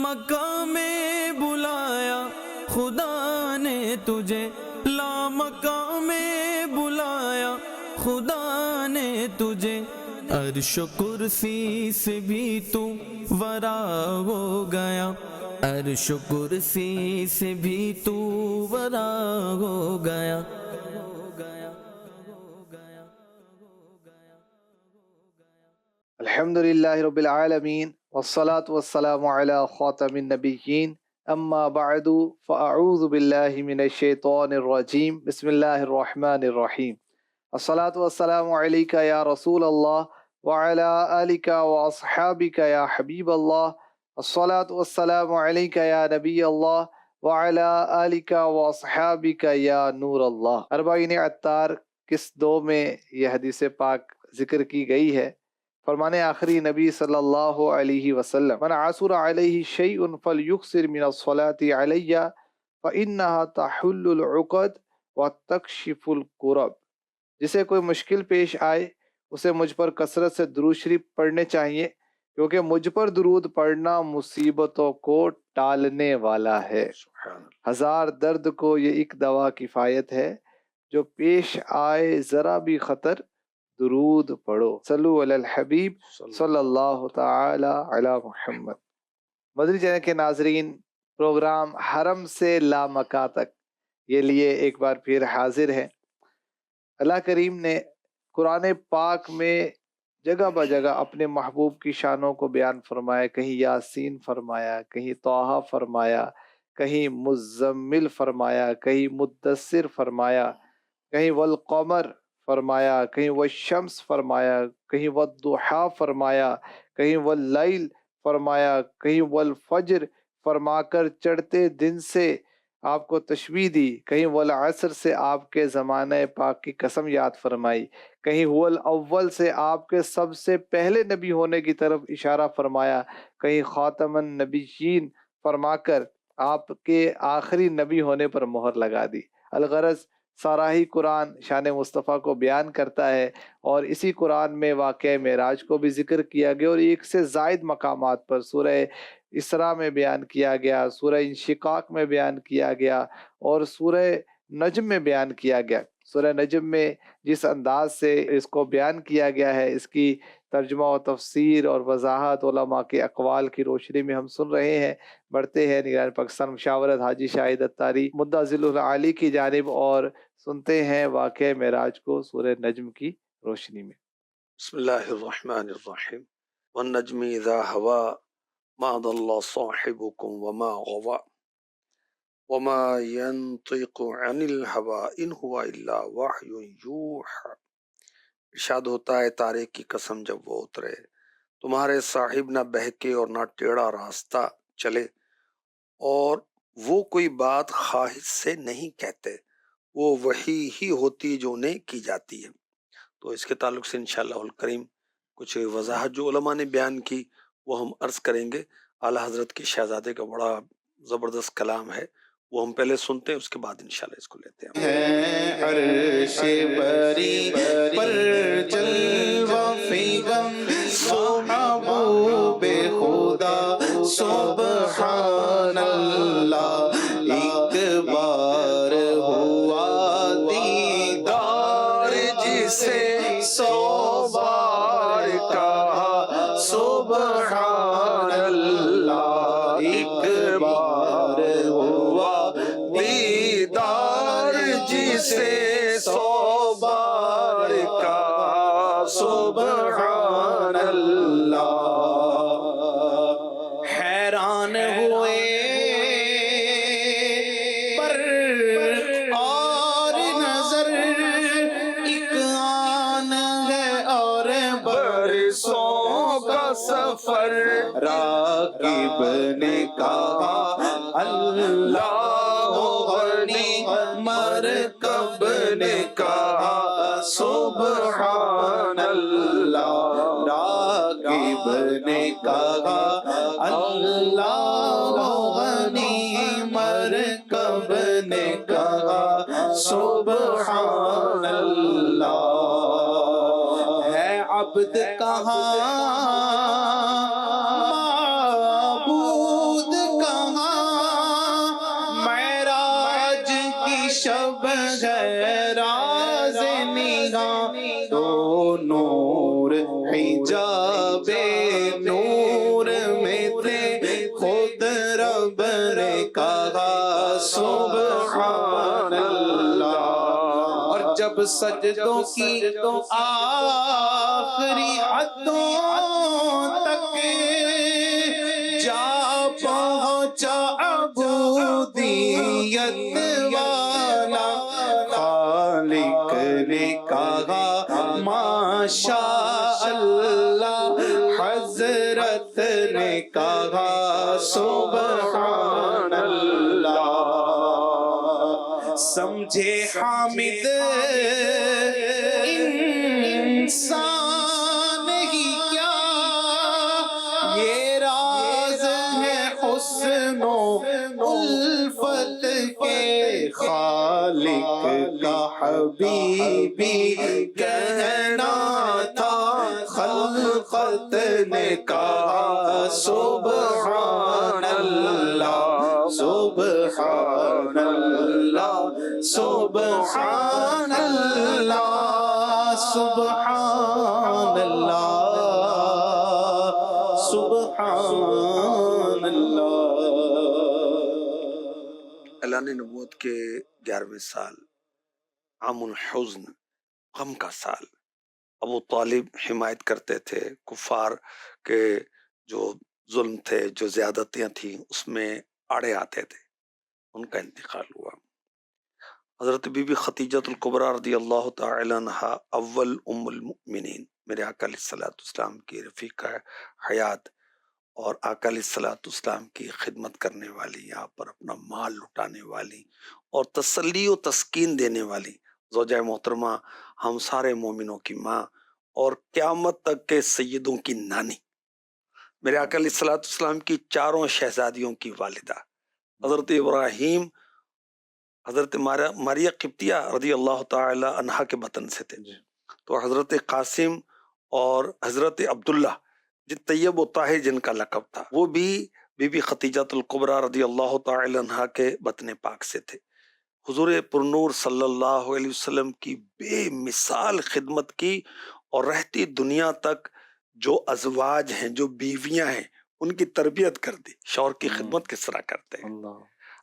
لامقام میں بلایا خدا نے تجھے، لامقام میں بلایا خدا نے تجھے، عرش و کرسی سے بھی تو ورا ہو گیا، عرش و کرسی سے بھی تو ورا ہو گیا۔ الحمدللہ رب العالمین والصلاة والسلام علی خاتم النبیین، اما بعد فاعوذ باللہ من الشیطان الرجیم، بسم اللہ الرحمن الرحیم۔ الصلاة والسلام علیکہ یا رسول اللہ وعلی آلک واصحابک یا حبیب اللہ، الصلاة والسلام علیکہ یا نبی اللہ وعلی آلک واصحابک یا نور اللہ۔ اربعین عطار قسط 2 میں یہ حدیث پاک ذکر کی گئی ہے۔ فرمان آخری نبی صلی اللہ علیہ وسلم، من عثر علیہ شیء فلیکثر من الصلاة علیہ فإنہا تحل العقد وتکشف الکرب۔ جسے کوئی مشکل پیش آئے اسے مجھ پر کثرت سے درود شریف پڑھنے چاہیے، کیونکہ مجھ پر درود پڑھنا مصیبتوں کو ٹالنے والا ہے۔ 1000 درد کو یہ ایک دوا کفایت ہے، جو پیش آئے ذرا بھی خطر درود پڑھو۔ صلو علی الحبیب صلی اللہ تعالی علی محمد۔ مدنی چینل کے ناظرین، پروگرام حرم سے لامکہ تک یہ لیے ایک بار پھر حاضر ہے۔ اللہ کریم نے قرآن پاک میں جگہ بہ جگہ اپنے محبوب کی شانوں کو بیان فرمایا، کہیں یاسین فرمایا، کہیں طٰہٰ فرمایا، کہیں مزمل فرمایا، کہیں مدثر فرمایا، کہیں والقمر فرمایا، کہیں والشمس فرمایا، کہیں والضحیٰ فرمایا، کہیں واللیل فرمایا، کہیں والفجر فرما کر چڑھتے دن سے آپ کو تشبیہ دی، کہیں والعصر سے آپ کے زمانہ پاک کی قسم یاد فرمائی، کہیں هو الاول سے آپ کے سب سے پہلے نبی ہونے کی طرف اشارہ فرمایا، کہیں خاتم النبیین فرما کر آپ کے آخری نبی ہونے پر مہر لگا دی۔ الغرض سارا ہی قرآن شان مصطفیٰ کو بیان کرتا ہے، اور اسی قرآن میں واقعہ معراج کو بھی ذکر کیا گیا، اور ایک سے زائد مقامات پر سورہ اسراء میں بیان کیا گیا، سورہ انشقاق میں بیان کیا گیا، اور سورہ نجم میں بیان کیا گیا۔ سورہ نجم میں جس انداز سے اس کو بیان کیا گیا ہے، اس کی ترجمہ و تفسیر اور وضاحت علماء کے اقوال کی روشنی میں ہم سن رہے ہیں۔ بڑھتے ہیں نگران پاکستان مشاورت حاجی شاہد اتاری مدعا ذل العالی کی جانب، اور سنتے ہیں واقعہ معراج کو سورہ نجم کی روشنی میں۔ بسم اللہ الرحمن الرحیم۔ والنجم اذا ہوا ما ضل صاحبکم وما غوا وما ينطق عن الهوى ان هو الا وحی یوحی۔ ارشاد ہوتا ہے، تارے کی قسم جب وہ اترے، تمہارے صاحب نہ بہکے اور نہ ٹیڑھا راستہ چلے، اور وہ کوئی بات خواہش سے نہیں کہتے، وہ وحی ہی ہوتی جو انہیں کی جاتی ہے۔ تو اس کے تعلق سے انشاءاللہ الکریم کچھ وضاحت جو علماء نے بیان کی وہ ہم عرض کریں گے۔ اعلیٰ حضرت کے شہزادے کا بڑا زبردست کلام ہے، وہ ہم پہلے سنتے ہیں، اس کے بعد انشاءاللہ اس کو لیتے ہیں۔ عرش بری پر جلوہ فیضم محبوب خدا سبحان اللہ، ایک بار ہوا دیدار جسے 100 بار کہا سبحان اللہ، ایک بار ہوا دیدار جسے 100 بار کہا سبحان اللہ۔ حیران ہوئے پر اور نظر ایک آن ہے اور برسوں کا سفر، راکب نے کہا اللہ غنی، مرکب نے کہا سبحان اللہ، راکب نے کہا اللہ غنی، مرکب نے کہا سبحان اللہ۔ ہے عبد کہاں معبود حجاب نور میں تھے خود رب نے کہا سبحان اللہ. اور جب سجدوں کی آخری حدوں تک جا پہنچا عبودیت والا، خالق نے کہا ماشاء اللہ، حضرت نے کہا سبحان اللہ. سمجھے حامد انسان ہی کیا، یہ راز ہے حسن و الفت کے، خالق کا حبیبی کہنا تھا، خلقت نے کہا سبحان اللہ سبحان اللہ سبحان اللہ سبحان اللہ سبحان اللہ. اعلان نبوت کے 11ویں سال، عام الحزن، غم کا سال. ابو طالب حمایت کرتے تھے کفار کے، جو ظلم تھے، جو زیادتیاں تھیں، اس میں آڑے آتے تھے. ان کا انتقال ہوا. حضرت بی بی خدیجۃ الکبریٰ رضی اللہ تعالی عنہا، اول ام المؤمنین، میرے آقا علیہ الصلوۃ والسلام کی رفیقہ حیات اور آقا علیہ الصلوۃ والسلام کی خدمت کرنے والی، یہاں پر اپنا مال لٹانے والی اور تسلی و تسکین دینے والی زوجہ محترمہ، ہم سارے مومنوں کی ماں اور قیامت تک کے سیدوں کی نانی، میرے آقا علیہ الصلوۃ والسلام کی چاروں شہزادیوں کی والدہ، حضرت ابراہیم، حضرت ماریہ قبطیہ رضی اللہ تعالی عنہا کے بطن سے تھے. تو حضرت قاسم اور حضرت عبداللہ طیب و طاہر جن کا لقب تھا، وہ بھی بی بی خدیجۃ الکبریٰ رضی اللہ تعالی عنہا کے بطن پاک سے تھے. حضور پرنور صلی اللہ علیہ وسلم کی بے مثال خدمت کی، اور رہتی دنیا تک جو ازواج ہیں، جو بیویاں ہیں، ان کی تربیت کر دی. شوہر کی خدمت کس طرح کرتے ہیں.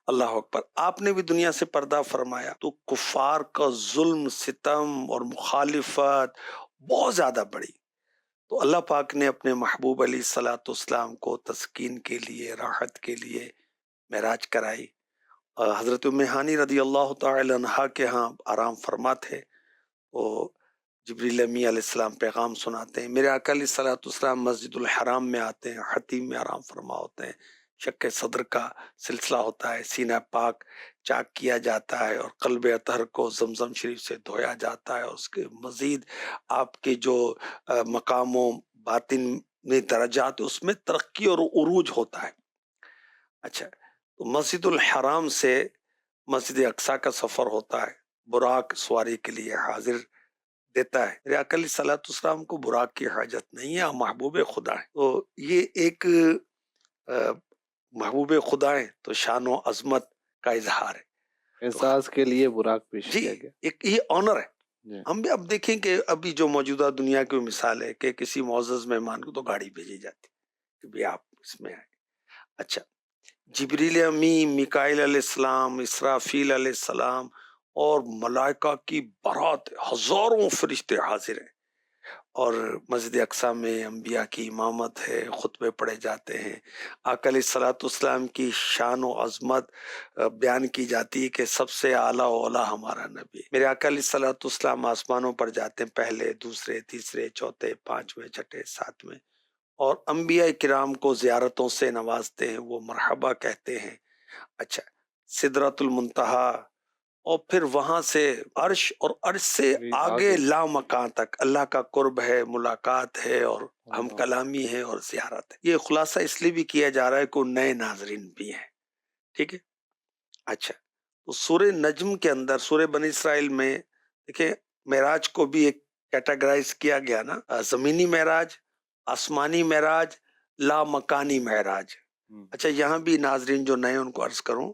اللہ اکبر. آپ نے بھی دنیا سے پردہ فرمایا تو کفار کا ظلم، ستم اور مخالفت بہت زیادہ بڑھی. تو اللہ پاک نے اپنے محبوب علیہ الصلوۃ والسلام کو تسکین کے لیے، راحت کے لیے معراج کرائی. حضرت ام ہانی رضی اللہ تعالی عنہا کے ہاں آرام فرما تھے. وہ جبریل امی علیہ السلام پیغام سناتے ہیں. میرے آقا علیہ الصلوۃ والسلام مسجد الحرام میں آتے ہیں، حتیم میں آرام فرما ہوتے ہیں. شق صدر کا سلسلہ ہوتا ہے، سینہ پاک چاک کیا جاتا ہے اور قلب اطہر کو زمزم شریف سے دھویا جاتا ہے. اس کے مزید آپ کے جو مقام و باطن میں درجات، اس میں ترقی اور عروج ہوتا ہے. اچھا، تو مسجد الحرام سے مسجد اقصیٰ کا سفر ہوتا ہے. براق سواری کے لیے حاضر دیتا ہے. میرے آقا علیہ الصلوۃ والسلام کو براق کی حاجت نہیں ہے، محبوب خدا ہے. تو یہ ایک محبوب خدا ہے تو شان و عظمت کا اظہار ہے. احساس کے لیے براق پیش کیا گیا. ایک یہ آنر ہے. ہم بھی اب دیکھیں کہ ابھی جو موجودہ دنیا کی مثال ہے کہ کسی معزز مہمان کو تو گاڑی بھیجی جاتی کہ بھی آپ اس میں آئے. اچھا، جبریل امی، میکائیل علیہ السلام، اسرافیل علیہ السلام اور ملائکہ کی بارات، ہزاروں فرشتے حاضر ہیں. اور مسجد اقصیٰ میں انبیاء کی امامت ہے، خطبے پڑھے جاتے ہیں. آقا علیہ الصلوۃ والسلام کی شان و عظمت بیان کی جاتی ہے کہ سب سے اعلیٰ و اولیٰ ہمارا نبی. میرے آقا علیہ الصلوۃ والسلام آسمانوں پر جاتے ہیں، پہلے، دوسرے، تیسرے، چوتھے، پانچویں، چھٹے، ساتویں، اور انبیاء کرام کو زیارتوں سے نوازتے ہیں، وہ مرحبا کہتے ہیں. اچھا، سدرۃ المنتہا، اور پھر وہاں سے عرش، اور عرش سے آگے لا مکان تک اللہ کا قرب ہے، ملاقات ہے اور ہم کلامی ہے اور زیارت ہے. یہ خلاصہ اس لیے بھی کیا جا رہا ہے کہ نئے ناظرین بھی ہیں. ٹھیک ہے. اچھا، تو سورہ نجم کے اندر، سورہ بنی اسرائیل میں دیکھیں، معراج کو بھی ایک کیٹاگرائز کیا گیا نا، زمینی معراج، آسمانی معراج، لا مکانی معراج. اچھا، یہاں بھی ناظرین جو نئے ان کو عرض کروں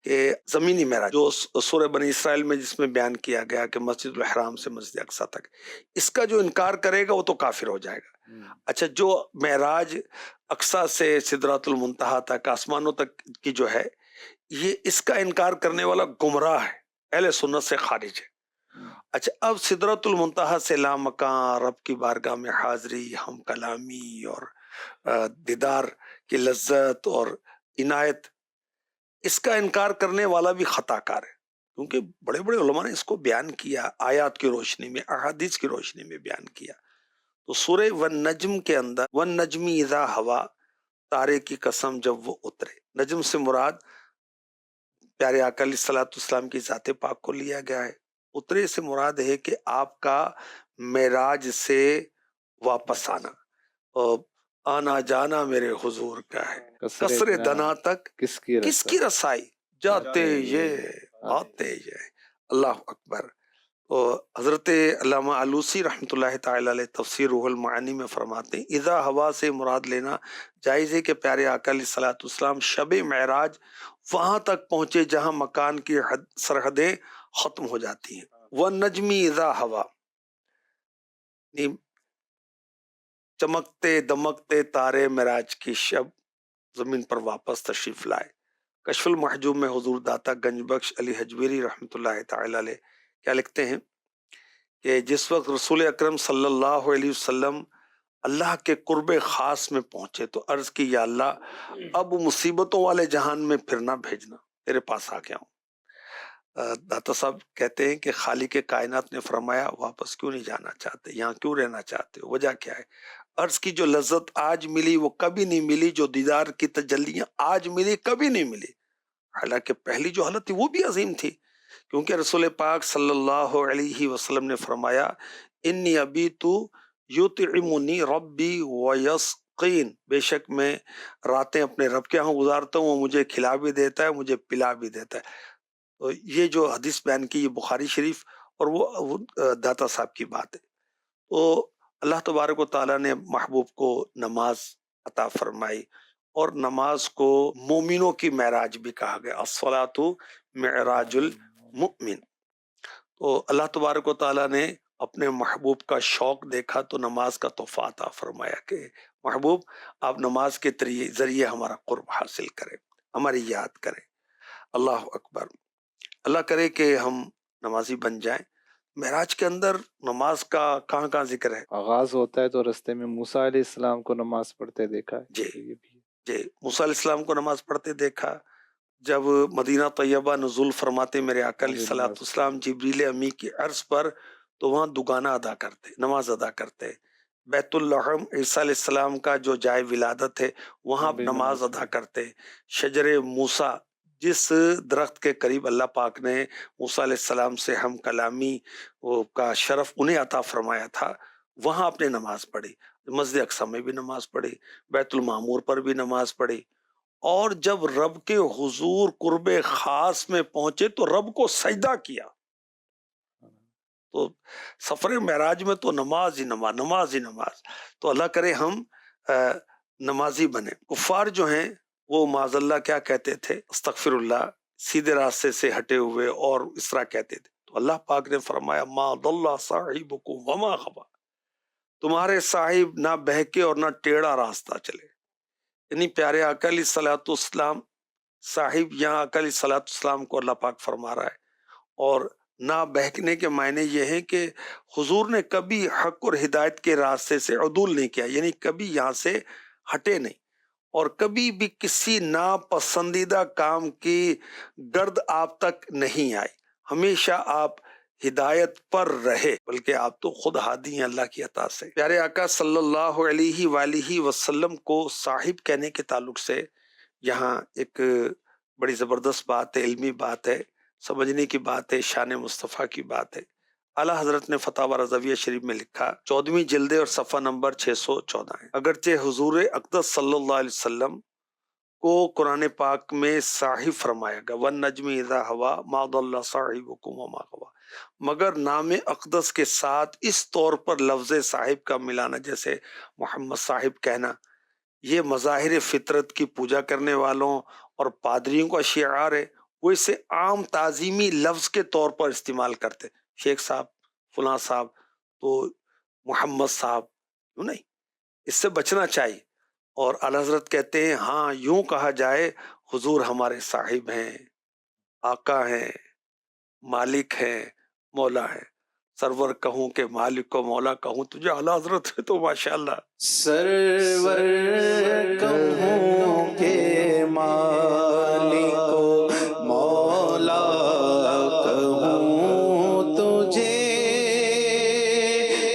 کہ زمینی معراج جو سورہ بنی اسرائیل میں جس میں بیان کیا گیا کہ مسجد الحرام سے مسجد اقصیٰ تک، اس کا جو انکار کرے گا وہ تو کافر ہو جائے گا۔ اچھا، جو معراج اقصیٰ سے سدرۃ المنتہا تک، آسمانوں تک کی جو ہے، یہ اس کا انکار کرنے والا گمراہ ہے، اہل سنت سے خارج ہے۔ اچھا، اب سدرۃ المنتہا سے لامکان، رب کی بارگاہ میں حاضری، ہم کلامی اور دیدار کی لذت اور عنایت، اس کا انکار کرنے والا بھی خطا کار ہے، کیونکہ بڑے بڑے علماء نے اس کو بیان کیا، آیات کی روشنی میں، احادیث کی روشنی میں بیان کیا۔ تو سورہ والنجم کے اندر والنجم اذا ہوا، تارے کی قسم جب وہ اترے، نجم سے مراد پیارے آقا علیہ الصلوۃ والسلام کی ذات پاک کو لیا گیا ہے، اترے سے مراد ہے کہ آپ کا معراج سے واپس آنا، اور آنا جانا میرے حضور کا ہے، قصر دنا تک کس کی رسائی، جاتے یہ آتے یہ، اللہ اکبر۔ تو حضرت علامہ علوسی رحمۃ اللہ تعالی علیہ تفسیر روح المعانی میں فرماتے ہیں اذا ہوا سے مراد لینا جائز ہے کہ پیارے آقا علیہ الصلوۃ والسلام شب معراج وہاں تک پہنچے جہاں مکان کی سرحدیں ختم ہو جاتی ہیں۔ والنجم اذا ہوا، چمکتے دمکتے تارے معراج کی شب زمین پر واپس تشریف لائے۔ کشف المحجوب میں حضور داتا گنج بخش علی حجویری رحمۃ اللہ تعالی علیہ کیا لکھتے ہیں کہ جس وقت رسول اکرم صلی اللہ علیہ وسلم اللہ کے قرب خاص میں پہنچے تو عرض کی یا اللہ اب مصیبتوں والے جہان میں پھر نہ بھیجنا، تیرے پاس آ گیا ہوں۔ داتا صاحب کہتے ہیں کہ خالق کائنات نے فرمایا واپس کیوں نہیں جانا چاہتے، یہاں کیوں رہنا چاہتے ہو، وجہ کیا ہے؟ عرض کی جو لذت آج ملی وہ کبھی نہیں ملی، جو دیدار کی تجلیاں آج ملی کبھی نہیں ملی۔ حالانکہ پہلی جو حالت تھی وہ بھی عظیم تھی، کیونکہ رسول پاک صلی اللہ علیہ وسلم نے فرمایا انی ابیت یطعمنی ربی ویسقین، بے شک میں راتیں اپنے رب کے ہاں گزارتا ہوں، وہ مجھے کھلا بھی دیتا ہے، مجھے پلا بھی دیتا ہے۔ تو یہ جو حدیث بیان کی یہ بخاری شریف اور وہ داتا صاحب کی بات ہے۔ تو اللہ تبارک و تعالیٰ نے محبوب کو نماز عطا فرمائی، اور نماز کو مومنوں کی معراج بھی کہا گیا، الصلاۃ معراج المؤمن۔ تو اللہ تبارک و تعالیٰ نے اپنے محبوب کا شوق دیکھا تو نماز کا تحفہ عطا فرمایا کہ محبوب آپ نماز کے ذریعے ہمارا قرب حاصل کریں، ہماری یاد کریں۔ اللہ اکبر، اللہ کرے کہ ہم نمازی بن جائیں۔ معراج کے اندر نماز کا کہاں کہاں ذکر ہے؟ آغاز ہوتا ہے تو رستے میں موسیٰ علیہ السلام کو نماز پڑھتے دیکھا ہے۔ جی جی، موسیٰ علیہ السلام کو نماز پڑھتے دیکھا۔ جب مدینہ طیبہ نزول فرماتے میرے آقا علیہ الصلوۃ والسلام جبریل امی کی عرض پر، تو وہاں دگانہ ادا کرتے، نماز ادا کرتے۔ بیت اللحم عیسیٰ علیہ السلام کا جو جائے ولادت ہے وہاں نماز ادا کرتے۔ شجر موسیٰ، جس درخت کے قریب اللہ پاک نے موسیٰ علیہ السلام سے ہم کلامی کا شرف انہیں عطا فرمایا تھا، وہاں اپنے نماز پڑھی۔ مسجد اقصیٰ میں بھی نماز پڑھی، بیت المعمور پر بھی نماز پڑھی، اور جب رب کے حضور قرب خاص میں پہنچے تو رب کو سجدہ کیا۔ تو سفر معراج میں تو نماز ہی نماز، نماز ہی نماز۔ تو اللہ کرے ہم نمازی بنے۔ کفار جو ہیں وہ معاذ اللہ کیا کہتے تھے؟ استغفر اللہ، سیدھے راستے سے ہٹے ہوئے اور اس طرح کہتے تھے۔ تو اللہ پاک نے فرمایا ما ضل صاحبکم وما غوی، تمہارے صاحب نہ بہکے اور نہ ٹیڑھا راستہ چلے۔ یعنی پیارے آقا علیہ الصلوۃ والسلام صاحب، یہاں آقا علیہ الصلوۃ والسلام کو اللہ پاک فرما رہا ہے، اور نہ بہکنے کے معنی یہ ہے کہ حضور نے کبھی حق اور ہدایت کے راستے سے عدول نہیں کیا، یعنی کبھی یہاں سے ہٹے نہیں، اور کبھی بھی کسی ناپسندیدہ کام کی گرد آپ تک نہیں آئی، ہمیشہ آپ ہدایت پر رہے، بلکہ آپ تو خود ہادی ہیں اللہ کی عطا سے۔ پیارے آقا صلی اللہ علیہ وآلہ وسلم کو صاحب کہنے کے تعلق سے یہاں ایک بڑی زبردست بات ہے، علمی بات ہے، سمجھنے کی بات ہے، شان مصطفیٰ کی بات ہے۔ اعلیٰ حضرت نے فتاوی رضویہ شریف میں لکھا، 14ویں جلد اور صفحہ نمبر 614 ہے، اگرچہ حضور اقدس صلی اللہ علیہ وسلم کو قرآن پاک میں صاحب فرمایا گا، والنجم اذا ہوا ما ضل صاحبکم وما غوی، مگر نام اقدس کے ساتھ اس طور پر لفظ صاحب کا ملانا، جیسے محمد صاحب کہنا، یہ مظاہر فطرت کی پوجا کرنے والوں اور پادریوں کا شعار ہے، وہ اسے عام تعظیمی لفظ کے طور پر استعمال کرتے، شیخ صاحب، فلاں صاحب، تو محمد صاحب، یوں نہیں، اس سے بچنا چاہیے۔ اور اعلیٰ حضرت کہتے ہیں ہاں یوں کہا جائے حضور ہمارے صاحب ہیں، آقا ہیں، مالک ہیں، مولا ہیں۔ سرور کہوں کہ مالک کو مولا کہوں تجھے اعلیٰ حضرت ہے تو ماشاءاللہ۔ سرور کہوں کہ مالک کو مولا کہوں تجھے،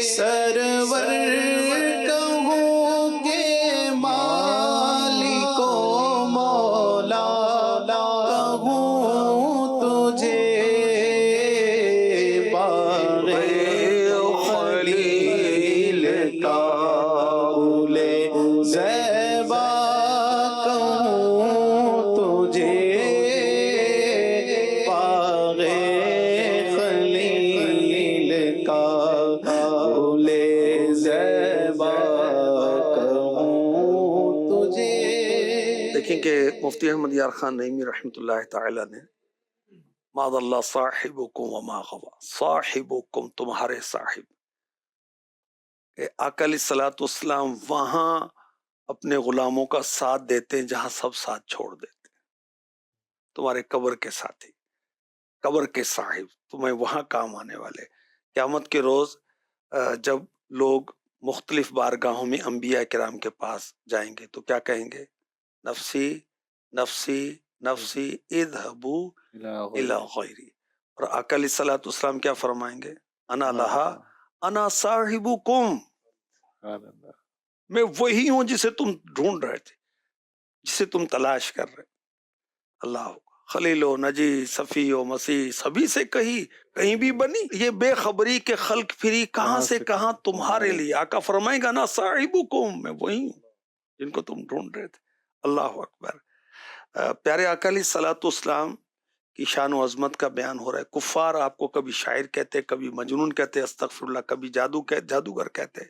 سرور کہوں کہ مالک کو مولا کہوں تجھے، باغ خلیل کا زیبا کہوں تجھے، باغ خلیل کا گل زیبا کہوں تجھے۔ دیکھیں کہ مفتی احمد یار خان نعیمی رحمۃ اللہ تعالی نے معاذ اللہ صاحبکم وما غوا، صاحبکم تمہارے صاحب، کہ آقا علیہ الصلوۃ والسلام وہاں اپنے غلاموں کا ساتھ دیتے ہیں جہاں سب ساتھ چھوڑ دیتے ہیں۔ تمہارے قبر کے ساتھی، قبر کے صاحب، تمہیں وہاں کام آنے والے۔ قیامت کے روز جب لوگ مختلف بارگاہوں میں انبیاء کرام کے پاس جائیں گے تو کیا کہیں گے؟ نفسی نفسی نفسی اذهبوا الی غیری۔ اور آقا علیہ الصلوۃ والسلام کیا فرمائیں گے؟ انا لہا انا صاحبکم، میں وہی ہوں جسے تم ڈھونڈ رہے تھے، جسے تم تلاش کر رہے۔ اللہ، خلیل و نجی، صفی و مسیح، سبھی سے کہیں بھی بنی یہ بے خبری کے خلق پھری، کہاں سے کہاں تمہارے لیے۔ آقا فرمائیں گا نا صاحبکم، میں وہی ہوں جن کو تم ڈھونڈ رہے تھے۔ اللہ اکبر۔ پیارے آقا علیہ الصلوۃ والسلام کی شان و عظمت کا بیان ہو رہا ہے۔ کفار آپ کو کبھی شاعر کہتے، کبھی مجنون کہتے، استغفر اللہ، کبھی جادوگر کہتے۔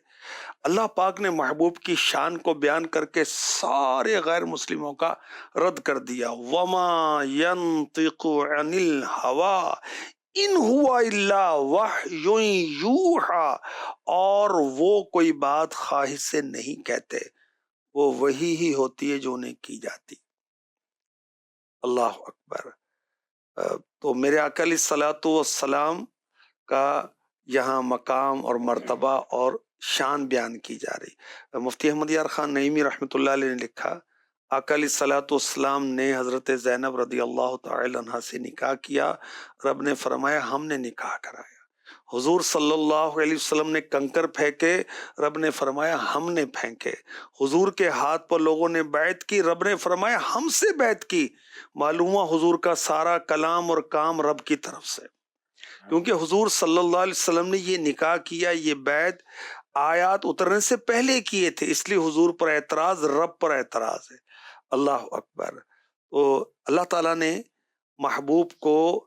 اللہ پاک نے محبوب کی شان کو بیان کر کے سارے غیر مسلموں کا رد کر دیا۔ وما ينطق عن الهوى ان هو الا وحی یوحی، اور وہ کوئی بات خواہش سے نہیں کہتے، وہ وہی ہی ہوتی ہے جو انہیں کی جاتی۔ اللہ اکبر۔ تو میرے آقا علیہ الصلوۃ والسلام کا یہاں مقام اور مرتبہ اور شان بیان کی جا رہی۔ مفتی احمد یار خان نعیمی رحمۃ اللہ علیہ نے لکھا، آقا علیہ الصلوۃ والسلام نے حضرت زینب رضی اللہ تعالی عنہ سے نکاح کیا، رب نے فرمایا ہم نے نکاح کرایا۔ حضور صلی اللہ علیہ وسلم نے کنکر پھینکے، رب نے فرمایا ہم نے پھینکے۔ حضور کے ہاتھ پر لوگوں نے بیعت کی، رب نے فرمایا ہم سے بیعت کی۔ معلوم ہوا حضور کا سارا کلام اور کام رب کی طرف سے، کیونکہ حضور صلی اللہ علیہ وسلم نے یہ نکاح کیا، یہ بیعت آیات اترنے سے پہلے کیے تھے، اس لیے حضور پر اعتراض رب پر اعتراض ہے۔ اللہ اکبر۔ تو اللہ تعالیٰ نے محبوب کو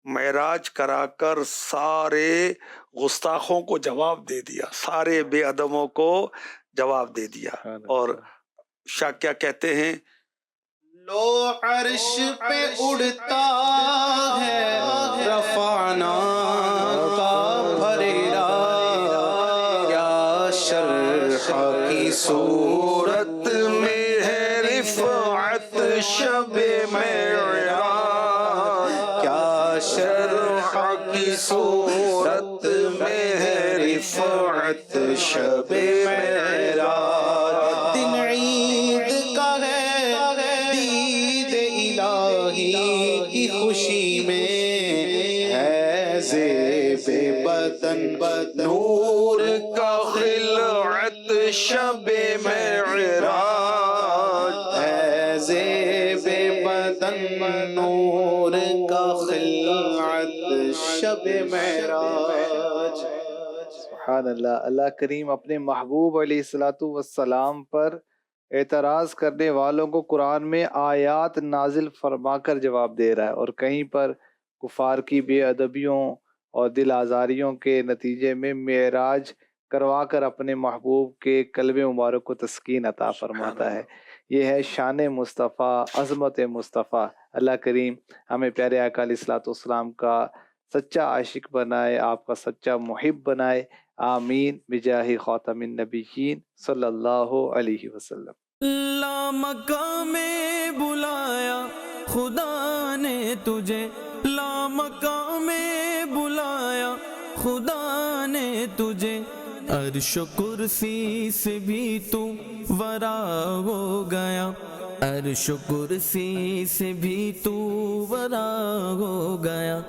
معراج کرا کر سارے گستاخوں کو جواب دے دیا، سارے بے ادبوں کو جواب دے دیا۔ اور شاہ کیا کہتے ہیں؟ لو عرش پہ اڑتا ہے رفعنا کا بھریرا، کیا شرح کی صورت میں ہے رفعت شب معراج، کیا شرح کی صورت میں ہے رفعت شب معراج۔ دن عید کا ہے، دید الہی کی خوشی میں ہے زیب بدن نور کا خلعت شب معراج، ہے زیب بدن نور کا خلعت شب معراج۔ سبحان اللہ۔ اللہ کریم اپنے محبوب علیہ الصلوۃ والسلام پر اعتراض کرنے والوں کو قرآن میں آیات نازل فرما کر جواب دے رہا ہے، اور کہیں پر کفار کی بے ادبیوں اور دل آزاریوں کے نتیجے میں معراج کروا کر اپنے محبوب کے قلب مبارک کو تسکین عطا فرماتا ہے۔ یہ ہے شان مصطفیٰ، عظمت مصطفیٰ۔ اللہ کریم ہمیں پیارے آقا علیہ الصلوۃ والسلام کا سچا عاشق بنائے، آپ کا سچا محب بنائے، آمین بجاہ خاتم النبیین صلی اللہ علیہ وسلم۔ لا مقام میں بلایا خدا نے تجھے، لا مقام میں بلایا خدا نے تجھے، عرش و کرسی سے بھی تو ورا ہو گیا، عرش و کرسی سے بھی تو ورا ہو گیا۔